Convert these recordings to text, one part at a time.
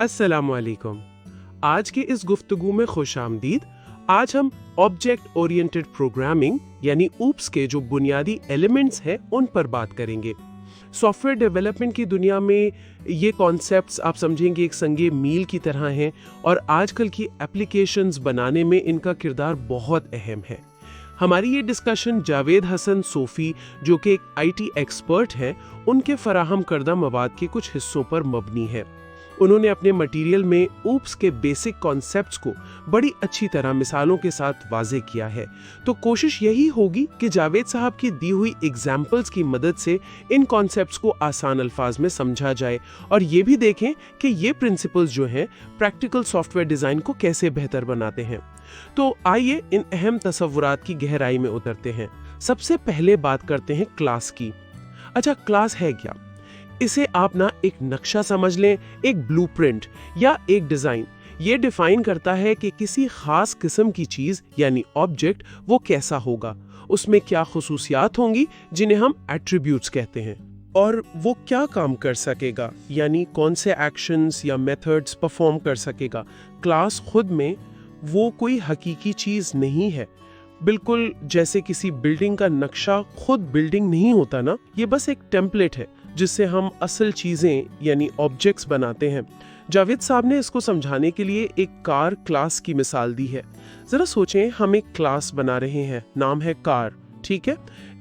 अस्सलामुअलैकुम। आज के इस गुफ्तगू में खुशामदीद। आज हम ऑब्जेक्ट ओरिएंटेड प्रोग्रामिंग यानी ऊप्स के जो बुनियादी एलिमेंट्स हैं उन पर बात करेंगे। सॉफ्टवेयर डेवलपमेंट की दुनिया में ये कॉन्सेप्ट्स आप समझेंगे एक संगे मील की तरह हैं और आजकल की एप्लीकेशंस बनाने में इनका किरदार बहुत अहम है। हमारी ये डिस्कशन जावेद हसन सोफी जो कि एक आईटी एक्सपर्ट हैं उनके फराहम करदा मवाद के कुछ हिस्सों पर मबनी है। उन्होंने अपने मटेरियल में ऊप्स के बेसिक कॉन्सेप्ट्स को बड़ी अच्छी तरह मिसालों के साथ वाज़े किया है। तो कोशिश यही होगी कि जावेद साहब की दी हुई एग्जाम्पल्स की मदद से इन कॉन्सेप्ट्स को आसान अल्फाज में समझा जाए और ये भी देखें कि ये प्रिंसिपल्स जो हैं प्रैक्टिकल सॉफ्टवेयर डिज़ाइन को कैसे बेहतर बनाते हैं। तो आइए इन अहम तसव्वुरात की गहराई में उतरते हैं। सबसे पहले बात करते हैं क्लास की। अच्छा, क्लास है क्या? इसे आप ना एक नक्शा समझ लें, एक ब्लूप्रिंट या एक डिजाइन। ये डिफाइन करता है कि किसी खास किस्म की चीज यानी ऑब्जेक्ट वो कैसा होगा, उसमें क्या खुसूसियात होंगी जिन्हें हम एट्रीब्यूट्स कहते हैं, और वो क्या काम कर सकेगा यानी कौन से एक्शंस या मेथड्स परफॉर्म कर सकेगा। क्लास खुद में वो कोई हकीकी चीज नहीं है, बिल्कुल जैसे किसी बिल्डिंग का नक्शा खुद बिल्डिंग नहीं होता ना, ये बस एक टेम्पलेट है जिससे हम असल चीजें यानी ऑब्जेक्ट्स बनाते हैं। जावेद साहब ने इसको समझाने के लिए एक कार क्लास की मिसाल दी है। जरा सोचें, हम एक क्लास बना रहे हैं, नाम है कार, ठीक है।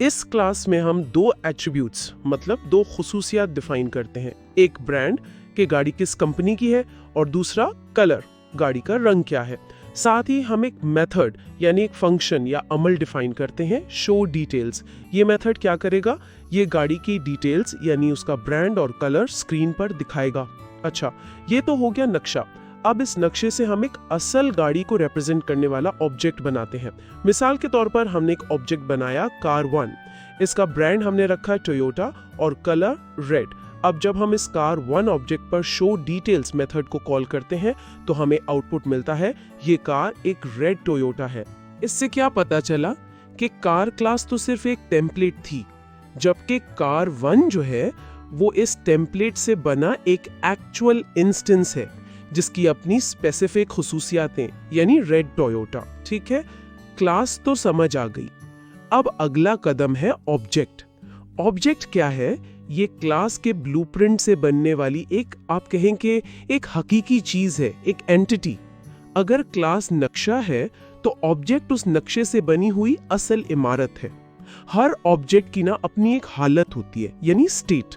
इस क्लास में हम दो एट्रीब्यूट्स मतलब दो खुसूसियात डिफाइन करते हैं। एक ब्रांड कि गाड़ी किस कंपनी की है और दूसरा कलर, गाड़ी का रंग क्या है। साथ ही हम एक मेथड यानी एक फंक्शन या अमल डिफाइन करते हैं, शो डिटेल्स। ये मेथड क्या करेगा? ये गाड़ी की डिटेल्स यानी उसका ब्रांड और कलर स्क्रीन पर दिखाएगा। अच्छा, ये तो हो गया नक्शा। अब इस नक्शे से हम एक असल गाड़ी को रिप्रेजेंट करने वाला ऑब्जेक्ट बनाते हैं। मिसाल के तौर पर हमने एक ऑब्जेक्ट बनाया कार 1। इसका ब्रांड हमने रखा है टोयोटा और कलर रेड। अब जब हम इस कार 1 ऑब्जेक्ट पर शो डिटेल्स मेथड को कॉल करते हैं तो हमें आउटपुट मिलता है ये कार एक रेड टोयोटा है। इससे क्या पता चला कि कार क्लास तो सिर्फ एक टेम्पलेट थी, जबकि कार 1 जो है वो इस टेम्पलेट से बना एक एक्चुअल इंस्टेंस है जिसकी अपनी स्पेसिफिक खुसूसियातें यानी रेड टोयोटा। ठीक है, क्लास तो समझ आ गई। अब अगला कदम है ऑब्जेक्ट। ऑब्जेक्ट क्या है? ये क्लास के ब्लूप्रिंट से बनने वाली एक, आप कहें कि एक हकीकी चीज है, एक एंटिटी। अगर क्लास नक्शा है तो ऑब्जेक्ट उस नक्शे से बनी हुई असल इमारत है। हर ऑब्जेक्ट की ना अपनी एक हालत होती है यानी स्टेट।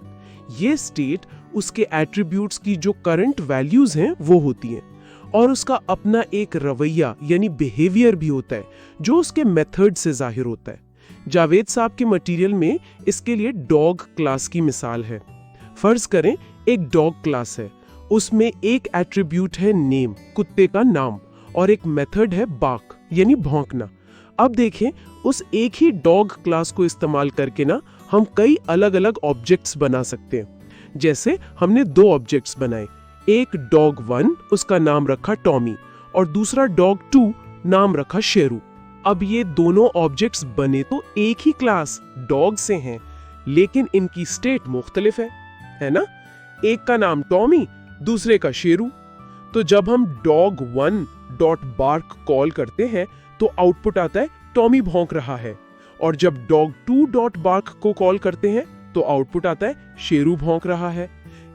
ये स्टेट उसके एट्रीब्यूट्स की जो करंट वैल्यूज हैं वो होती हैं, और उसका अपना एक रवैया यानी बिहेवियर भी होता है जो उसके मेथड से जाहिर होता है। जावेद साहब के मटेरियल में इसके लिए डॉग क्लास की मिसाल है। फर्ज करें एक डॉग क्लास है, उसमें एक एट्रीब्यूट है नेम, कुत्ते का नाम, और एक मेथड है बार्क यानी भौंकना। अब देखें, उस एक ही डॉग क्लास को इस्तेमाल करके ना हम कई अलग अलग ऑब्जेक्ट्स बना सकते हैं। जैसे हमने दो ऑब्जेक्ट्स बनाए, एक डॉग 1 उसका नाम रखा टॉमी और दूसरा डॉग 2 नाम रखा शेरू। अब ये दोनों ऑब्जेक्ट्स बने तो एक ही क्लास डॉग से हैं, लेकिन इनकी स्टेट मुख्तलिफ है ना? एक का नाम टॉमी, दूसरे का शेरू। तो जब हम डॉग 1.bark कॉल करते हैं तो आउटपुट आता है टॉमी भौंक रहा है, और जब डॉग 2.bark को कॉल करते हैं तो आउटपुट आता है शेरू भौंक रहा है।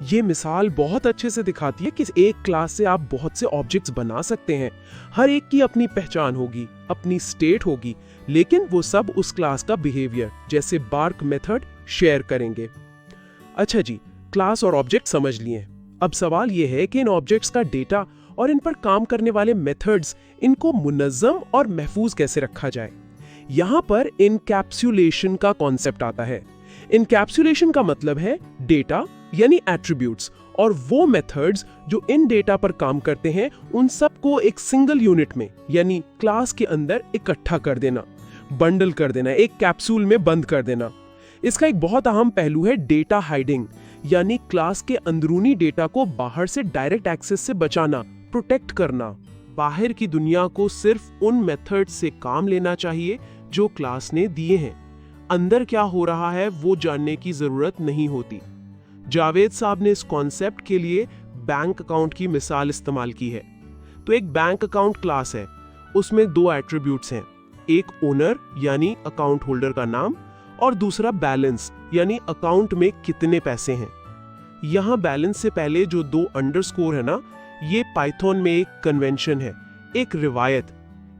ये मिसाल बहुत अच्छे से दिखाती है कि एक क्लास से आप बहुत से ऑब्जेक्ट्स बना सकते हैं। हर एक की अपनी पहचान होगी, अपनी स्टेट होगी, लेकिन वो सब उस क्लास का बिहेवियर जैसे बार्क मेथड शेयर करेंगे। अच्छा जी, क्लास और ऑब्जेक्ट समझ लिए। अब सवाल ये है कि इन ऑब्जेक्ट्स का डेटा और इन पर काम करने वाले मेथड्स, इनको मुनज़्ज़म और महफूज कैसे रखा जाए। यहाँ पर इनकैप्सुलेशन का कॉन्सेप्ट आता है। इनकैप्सुलेशन का मतलब है डेटा यानी एट्रीब्यूट्स और वो मेथड्स जो इन डेटा पर काम करते हैं उन सबको एक सिंगल यूनिट में यानी क्लास के अंदर इकट्ठा कर देना, बंडल कर देना, एक कैप्सूल में बंद कर देना। इसका एक बहुत अहम पहलू है डेटा हाइडिंग, यानी क्लास के अंदरूनी डेटा को बाहर से डायरेक्ट एक्सेस से बचाना, प्रोटेक्ट करना। बाहर की दुनिया को सिर्फ उन मेथड्स से काम लेना चाहिए जो क्लास ने दिए हैं। अंदर क्या हो रहा है वो जानने की जरूरत नहीं होती। जावेद साहब ने इस कॉन्सेप्ट के लिए बैंक अकाउंट की मिसाल इस्तेमाल की है। तो एक बैंक अकाउंट क्लास है, उसमें दो एट्रीब्यूट्स हैं, एक ओनर यानी अकाउंट होल्डर का नाम और दूसरा बैलेंस यानी अकाउंट में कितने पैसे हैं। यहाँ बैलेंस से पहले जो दो अंडरस्कोर है ना, ये पाइथन में एक कन्वेंशन है, एक रिवायत।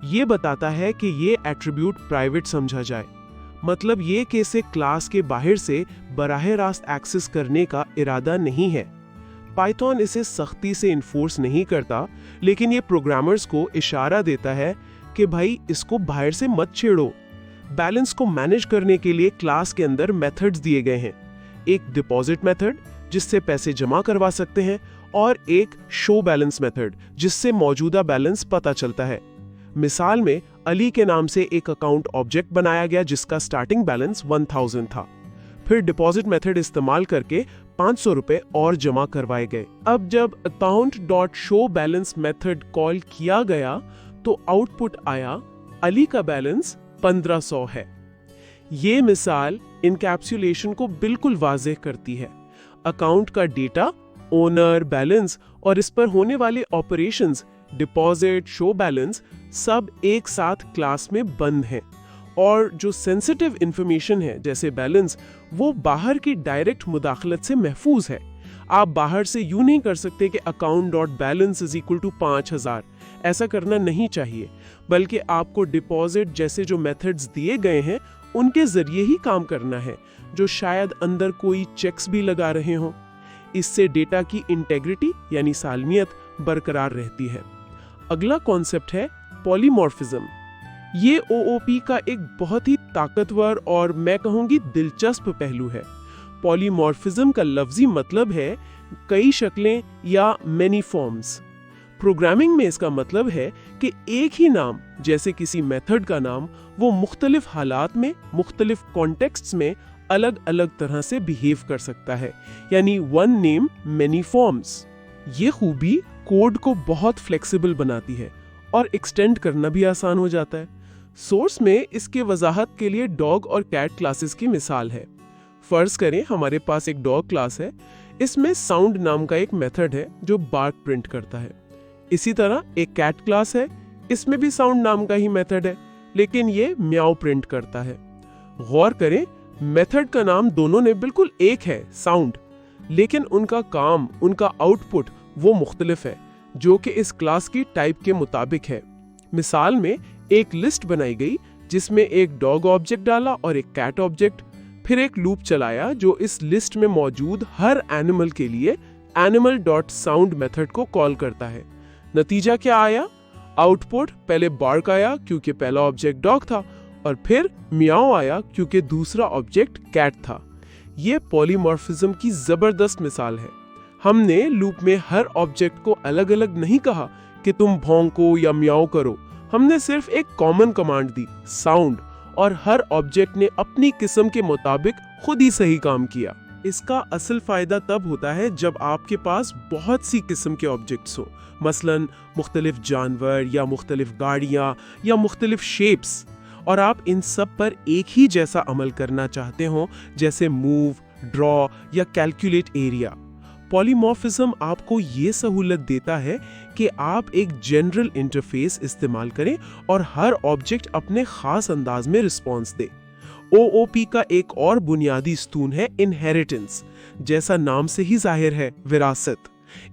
ये बताता है कि ये एट्रीब्यूट प्राइवेट समझा जाए, मतलब ये कि इसे क्लास के बाहर से बराह रास्त एक्सेस करने का इरादा नहीं है। पाइथन इसे सख्ती से इन्फोर्स नहीं करता, लेकिन ये प्रोग्रामर्स को इशारा देता है कि भाई इसको बाहर से मत छेड़ो। बैलेंस को मैनेज करने के लिए क्लास के अंदर मेथड्स दिए गए हैं, एक डिपॉजिट मेथड जिससे पैसे जमा करवा सकते हैं और एक शो बैलेंस मेथड जिससे मौजूदा बैलेंस पता चलता है। मिसाल में अली के नाम से एक अकाउंट ऑब्जेक्ट बनाया गया जिसका स्टार्टिंग बैलेंस 1000 था। फिर डिपॉजिट मेथड इस्तेमाल करके 500 रुपए और जमा करवाए गए। अब जब account.showBalance मेथड कॉल किया गया तो आउटपुट आया अली का बैलेंस 1500 है। ये मिसाल इनकैप्सुलेशन को बिल्कुल वाज़ेह करती है। अकाउंट का डेटा, ओनर, बैलेंस और इस पर होने वाले ऑपरेशंस डिपॉजिट, शो बैलेंस सब एक साथ क्लास में बंद हैं और जो सेंसिटिव इंफॉर्मेशन है जैसे बैलेंस, वो बाहर की डायरेक्ट मुदाखलत से महफूज है। आप बाहर से यूं नहीं कर सकते कि account.balance = 5000। ऐसा करना नहीं चाहिए, बल्कि आपको डिपॉजिट जैसे जो मेथड्स दिए गए हैं उनके जरिए ही काम करना है, जो शायद अंदर कोई चेक्स भी लगा रहे हों। इससे डेटा की इंटेग्रिटी यानी सालमियत बरकरार रहती है। अगला कॉन्सेप्ट है पॉलीमॉर्फिज्म। ये ओओपी का एक बहुत ही ताकतवर और मैं कहूंगी दिलचस्प पहलू है। पॉलीमॉर्फिज्म का लफ्जी मतलब है कई शक्लें या मेनी फॉर्म्स। प्रोग्रामिंग में इसका मतलब है कि एक ही नाम, जैसे किसी मेथड का नाम, वो मुख्तलिफ हालात में, मुख्तलिफ कॉन्टेक्स्ट्स में अलग अलग तरह से बिहेव कर सकता है, यानी वन नेम मेनी फॉर्म्स। ये खूबी कोड को बहुत फ्लेक्सिबल बनाती है और एक्सटेंड करना भी आसान हो जाता है। सोर्स में इसके वजाहत के लिए डॉग और कैट क्लासेस की मिसाल है। फर्ज करें हमारे पास एक डॉग क्लास है, इसमें साउंड नाम का एक मेथड है जो बार्क प्रिंट करता है। इसी तरह एक कैट क्लास है, इसमें भी साउंड नाम का ही मेथड है, लेकिन ये म्याऊ प्रिंट करता है। गौर करें, मेथड का नाम दोनों ने बिल्कुल एक है, साउंड, लेकिन उनका काम, उनका आउटपुट वो मुख्तलिफ है, जो कि इस क्लास की टाइप के मुताबिक है। मिसाल में एक लिस्ट बनाई गई जिसमें एक डॉग ऑब्जेक्ट डाला और एक कैट ऑब्जेक्ट, फिर एक लूप चलाया जो इस लिस्ट में मौजूद हर एनिमल के लिए animal.sound मेथड को कॉल करता है। नतीजा क्या आया? आउटपुट पहले बार्क आया क्योंकि पहला ऑब्जेक्ट डॉग था, और फिर म्याऊ आया क्योंकि दूसरा ऑब्जेक्ट कैट था। ये पॉलीमॉर्फिज्म की जबरदस्त मिसाल है। हमने लूप में हर ऑब्जेक्ट को अलग अलग नहीं कहा कि तुम भौंको या म्याऊ करो, हमने सिर्फ एक कॉमन कमांड दी, साउंड, और हर ऑब्जेक्ट ने अपनी किस्म के मुताबिक खुद ही सही काम किया। इसका असल फायदा तब होता है जब आपके पास बहुत सी किस्म के ऑब्जेक्ट्स हो, मसलन मुख्तलिफ जानवर या मुख्तलिफ गाड़ियाँ या मुख्तलिफ शेप्स, और आप इन सब पर एक ही जैसा अमल करना चाहते हो, जैसे मूव, ड्रॉ या कैलकुलेट एरिया। पॉलीमॉर्फिज्म आपको ये सहूलत देता है कि आप एक जनरल इंटरफेस इस्तेमाल करें और हर ऑब्जेक्ट अपने खास अंदाज में रिस्पॉन्स दे। ओओपी का एक और बुनियादी स्तून है इनहेरिटेंस। जैसा नाम से ही जाहिर है, विरासत।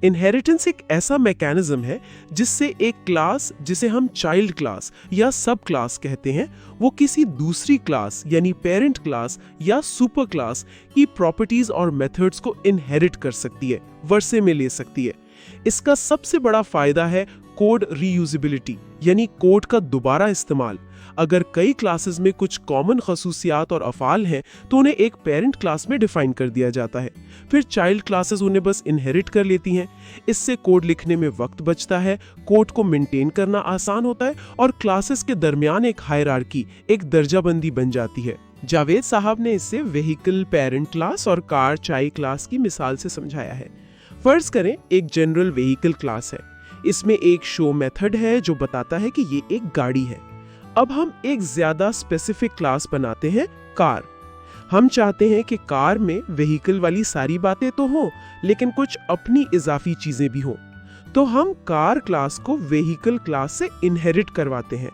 इनहेरिटेंस एक ऐसा मैकेनिज्म है जिससे एक क्लास, जिसे हम चाइल्ड क्लास या सब क्लास कहते हैं, वो किसी दूसरी क्लास यानी पेरेंट क्लास या सुपर क्लास की प्रॉपर्टीज और मेथड्स को इनहेरिट कर सकती है, वर्से में ले सकती है। इसका सबसे बड़ा फायदा है कोड रीयूजेबिलिटी, यानी कोड का दोबारा इस्तेमाल। अगर कई क्लासेस में कुछ कॉमन खसूसियात और अफ़ाल हैं तो उन्हें एक पेरेंट क्लास में डिफाइन कर दिया जाता है, फिर चाइल्ड क्लासेस उन्हें बस इनहेरिट कर लेती हैं। इससे कोड लिखने में वक्त बचता है, कोड को मेंटेन करना आसान होता है और क्लासेस के दरमियान एक हायरार्की, एक दर्जाबंदी बन जाती है। जावेद साहब ने इससे व्हीकल पेरेंट क्लास और कार चाइल्ड क्लास की मिसाल से समझाया है। फर्ज करें एक जनरल व्हीकल क्लास है, इसमें एक शो मेथड है जो बताता है कि ये एक गाड़ी है। अब हम एक ज्यादा स्पेसिफिक क्लास बनाते हैं, कार। हम चाहते हैं कि कार में व्हीकल वाली सारी बातें तो हों, लेकिन कुछ अपनी इजाफी चीजें भी हों। तो हम कार क्लास को व्हीकल क्लास से इनहेरिट करवाते हैं।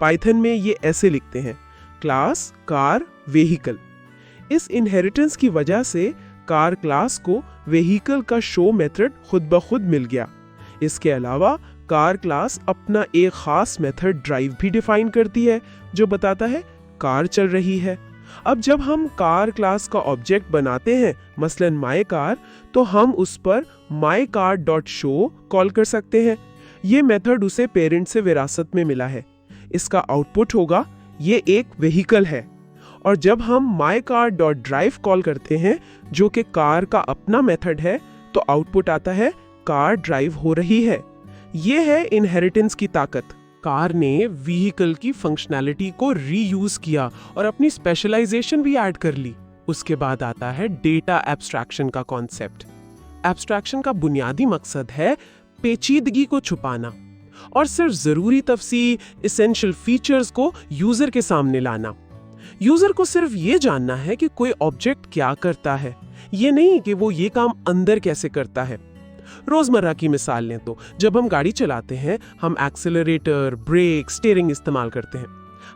पाइथन में ये ऐसे लिखते हैं, क्लास कार व्हीकल। इस इनहेरिटेंस की वजह से कार क्लास को व्हीकल का शो मेथड खुद ब खुद मिल गया। इसके अलावा कार क्लास अपना एक खास मेथड ड्राइव भी डिफाइन करती है, जो बताता है कार चल रही है। अब जब हम कार क्लास का ऑब्जेक्ट बनाते हैं, मसलन माई कार, तो हम उस पर mycar.show कॉल कर सकते हैं। ये मेथड उसे पेरेंट से विरासत में मिला है। इसका आउटपुट होगा ये एक व्हीकल है। और जब हम mycar.drive कॉल करते हैं, जो कि कार का अपना मेथड है, तो आउटपुट आता है कार ड्राइव हो रही है। ये है इनहेरिटेंस की ताकत। कार ने व्हीकल की फंक्शनैलिटी को रीयूज किया और अपनी स्पेशलाइजेशन भी ऐड कर ली। उसके बाद आता है डेटा एब्स्ट्रैक्शन का कॉन्सेप्ट। एब्स्ट्रैक्शन का बुनियादी मकसद है पेचीदगी को छुपाना और सिर्फ जरूरी तफसील, एसेंशियल फीचर्स को यूजर के सामने लाना। यूजर को सिर्फ ये जानना है कि कोई ऑब्जेक्ट क्या करता है, ये नहीं कि वो ये काम अंदर कैसे करता है। रोजमर्रा की मिसाल लें तो जब हम गाड़ी चलाते हैं, हम एक्सेलरेटर, ब्रेक, स्टीयरिंग इस्तेमाल करते हैं।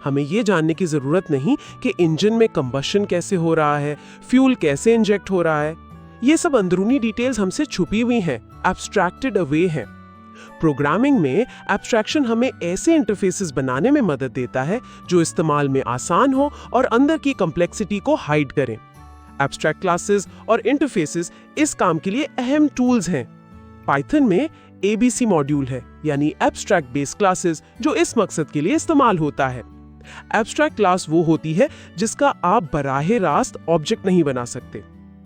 हमें ये जानने की जरूरत नहीं कि इंजन में कंबशन कैसे हो रहा है, फ्यूल कैसे इंजेक्ट हो रहा है। ये सब अंदरूनी डिटेल्स हमसे छुपी हुई हैं, एब्स्ट्रैक्टेड अवे हैं। प्रोग्रामिंग में एब्स्ट्रैक्शन हमें ऐसे इंटरफेसेस बनाने में मदद देता है जो इस्तेमाल में आसान हो और अंदर की कॉम्प्लेक्सिटी को हाइड करें। एब्स्ट्रैक्ट क्लासेस और इंटरफेसेस इस काम के लिए अहम टूल्स हैं। पाइथन में ABC मॉड्यूल है, यानी एब्स्ट्रैक्ट बेस क्लासेस, जो इस मकसद के लिए इस्तेमाल होता है। एब्स्ट्रैक्ट क्लास वो होती है जिसका आप बराहे रास्त ऑब्जेक्ट नहीं बना सकते।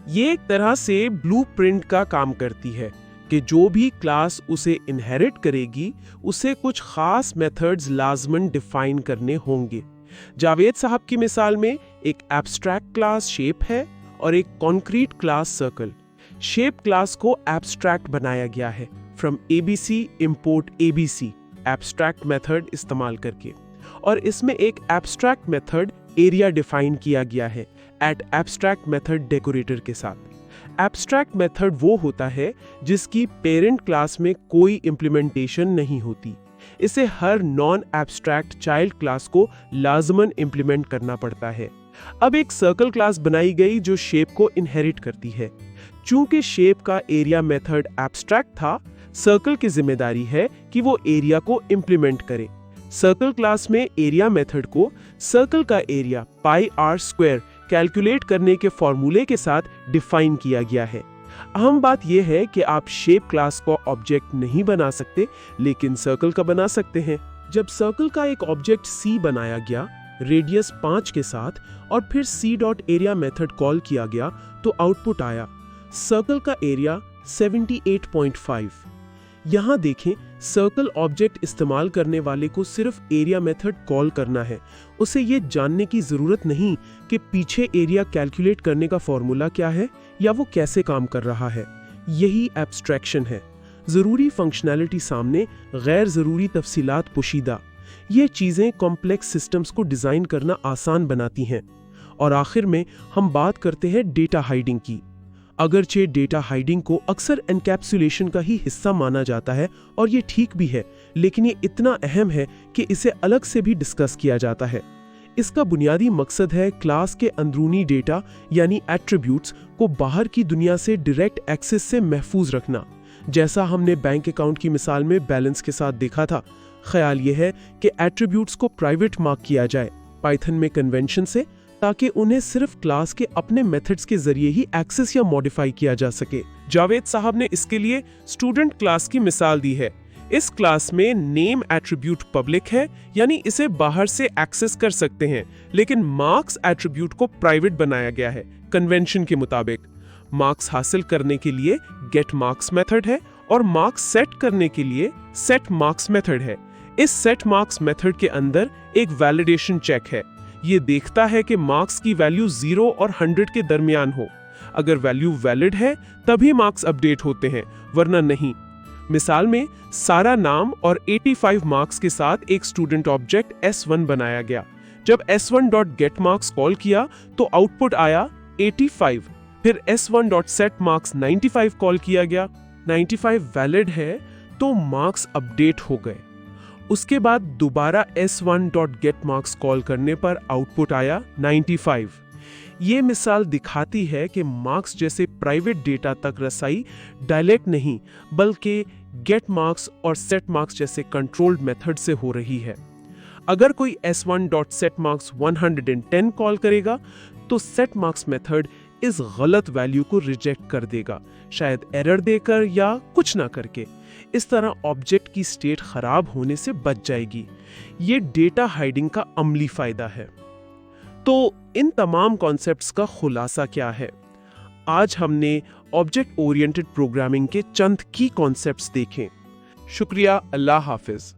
ये एक तरह से ब्लूप्रिंट का काम करती है कि जो भी क्लास उसे इनहेरिट करेगी, उसे कुछ खास मेथड्स लाजमन डिफाइन करने होंगे। जावेद साहब की मिसाल में एक एब्स्ट्रैक्ट क्लास शेप है और एक concrete class circle. Shape class को एब्स्ट्रैक्ट बनाया गया है from ABC import ABC abstract method इस्तेमाल करके, और इसमें एक एब्स्ट्रैक्ट मेथड एरिया डिफाइन किया गया है एट एब्स्ट्रैक्ट मेथड डेकोरेटर के साथ। एब्स्ट्रैक्ट मेथड वो होता है जिसकी पेरेंट क्लास में कोई इंप्लीमेंटेशन नहीं होती। इसे हर नॉन एब्स्ट्रैक्ट चाइल्ड क्लास को लाजमन इंप्लीमेंट करना पड़ता है। अब एक सर्कल क्लास बनाई गई जो शेप को इनहेरिट करती है। चूंकि शेप का एरिया मेथड एब्स्ट्रैक्ट था, सर्कल की जिम्मेदारी है कि वो एरिया को इंप्लीमेंट करे। सर्कल क्लास में एरिया मेथड को सर्कल का एरिया πr² कैलकुलेट करने के फॉर्मूले के साथ डिफाइन किया गया है। अहम बात यह है कि आप शेप क्लास को ऑब्जेक्ट नहीं बना सकते, लेकिन सर्कल का बना सकते हैं। जब सर्कल का एक ऑब्जेक्ट C बनाया गया रेडियस 5 के साथ और फिर C.area मेथड कॉल किया गया, तो आउटपुट आया सर्कल का एरिया 78.5। यहां देखें, सर्कल ऑब्जेक्ट इस्तेमाल करने वाले को सिर्फ एरिया मेथड कॉल करना है। उसे ये जानने की जरूरत नहीं कि पीछे एरिया कैलकुलेट करने का फॉर्मूला क्या है या वो कैसे काम कर रहा है। यही एब्स्ट्रैक्शन है। जरूरी फंक्शनैलिटी सामने, गैर जरूरी तफसीलात पोशीदा। ये चीजें कॉम्प्लेक्स सिस्टम्स को डिजाइन करना आसान बनाती हैं। और आखिर में हम बात करते हैं डेटा हाइडिंग की। अगरचे डेटा हाइडिंग को अक्सर एनकैप्सुलेशन का ही हिस्सा माना जाता है और ये ठीक भी है, लेकिन ये इतना अहम है कि इसे अलग से भी डिस्कस किया जाता है। इसका बुनियादी मकसद है क्लास के अंदरूनी डेटा यानी एट्रीब्यूट्स को बाहर की दुनिया से डायरेक्ट एक्सेस से महफूज रखना। जैसा हमने बैंक अकाउंट की मिसाल में बैलेंस के साथ देखा था, ख्याल यह है कि एट्रीब्यूट्स को प्राइवेट मार्क किया जाए पाइथन में कन्वेंशन से, ताकि उन्हें सिर्फ क्लास के अपने मेथड्स के जरिए ही एक्सेस या मॉडिफाई किया जा सके। जावेद साहब ने इसके लिए स्टूडेंट क्लास की मिसाल दी है। इस क्लास में नेम एट्रीब्यूट पब्लिक है, यानी इसे बाहर से एक्सेस कर सकते हैं, लेकिन मार्क्स एट्रीब्यूट को प्राइवेट बनाया गया है कन्वेंशन के मुताबिक। मार्क्स हासिल करने के लिए गेट मार्क्स मेथड है और मार्क्स सेट करने के लिए सेट मार्क्स मेथड है। इस सेट मार्क्स मेथड के अंदर एक वैलिडेशन चेक है। ये देखता है कि मार्क्स की वैल्यू 0 और 100 के दरमियान हो। अगर वैल्यू वैलिड है तभी मार्क्स अपडेट होते हैं, वरना नहीं। मिसाल में सारा नाम और 85 मार्क्स के साथ एक स्टूडेंट ऑब्जेक्ट S1 बनाया गया। जब s1.getMarks कॉल किया तो आउटपुट आया 85। फिर s1.setMarks 95 कॉल किया गया, 95 वैलिड है तो मार्क्स अपडेट हो गए। उसके बाद दोबारा s1.getMarks कॉल करने पर आउटपुट आया 95। ये मिसाल दिखाती है कि मार्क्स जैसे प्राइवेट डेटा तक रसाई डायरेक्ट नहीं बल्कि getMarks और setMarks जैसे कंट्रोल्ड मेथड से हो रही है। अगर कोई s1.setMarks 110 कॉल करेगा तो setMarks मेथड इस गलत वैल्यू को रिजेक्ट कर देगा, शायद एरर देकर या कुछ ना करके। इस तरह ऑब्जेक्ट की स्टेट खराब होने से बच जाएगी। ये डेटा हाइडिंग का अमली फायदा है। तो इन तमाम कॉन्सेप्ट्स का खुलासा क्या है? आज हमने ऑब्जेक्ट ओरिएंटेड प्रोग्रामिंग के चंद की कॉन्सेप्ट्स देखे। शुक्रिया, अल्लाह हाफिज।